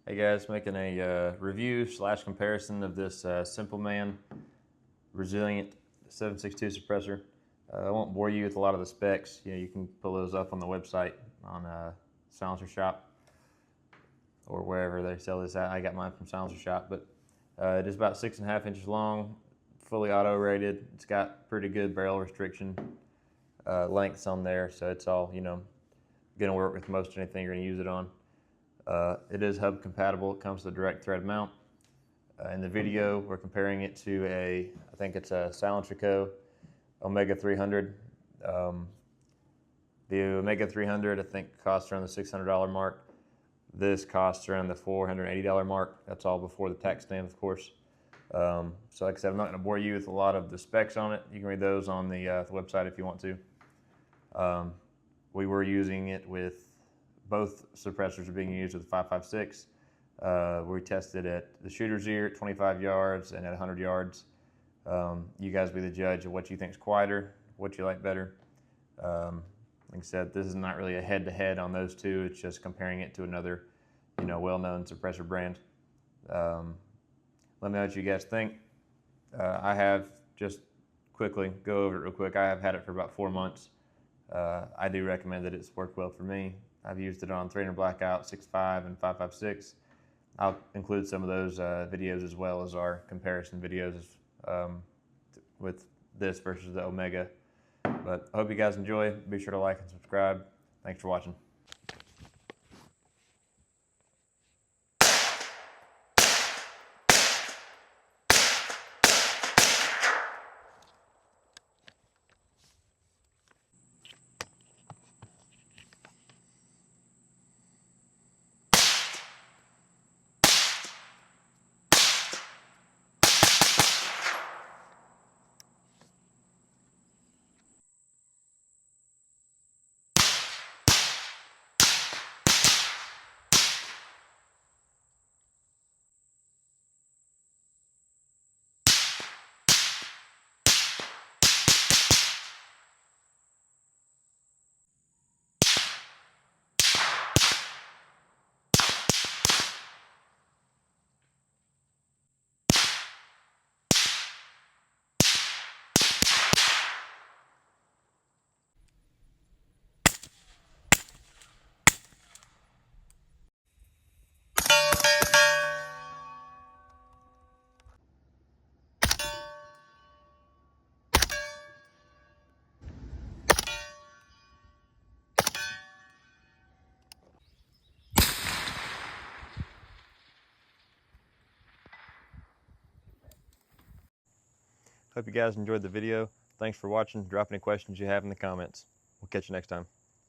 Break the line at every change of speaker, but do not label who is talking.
Hey guys, making a review / comparison of this Simple Man Resilient 762 suppressor. I won't bore you with a lot of the specs. You can pull those up on the website on Silencer Shop or wherever they sell this at. I got mine from Silencer Shop, but it is about 6.5 inches long, fully auto rated. It's got pretty good barrel restriction lengths on there, so it's all gonna work with most anything you're gonna use it on. It is hub compatible. It comes with a direct thread mount. In the video, we're comparing it to I think it's a Silencer Co. Omega 300. The Omega 300, I think, costs around the $600 mark. This costs around the $480 mark. That's all before the tax stamp, of course. So like I said, I'm not going to bore you with a lot of the specs on it. You can read those on the website if you want to. We were using it with both suppressors are being used with the 5.56. We tested at the shooter's ear at 25 yards and at 100 yards. You guys be the judge of what you think is quieter, what you like better. Like I said, this is not really a head-to-head on those two. It's just comparing it to another, well-known suppressor brand. Let me know what you guys think. I have, just quickly go over it real quick, I have had it for about 4 months. I do recommend that it's worked well for me. I've used it on 300 blackout, 6.5 and 5.56. I'll include some of those videos as well as our comparison videos with this versus the Omega. But I hope you guys enjoy. Be sure to like and subscribe. Thanks for watching. Hope you guys enjoyed the video. Thanks for watching. Drop any questions you have in the comments. We'll catch you next time.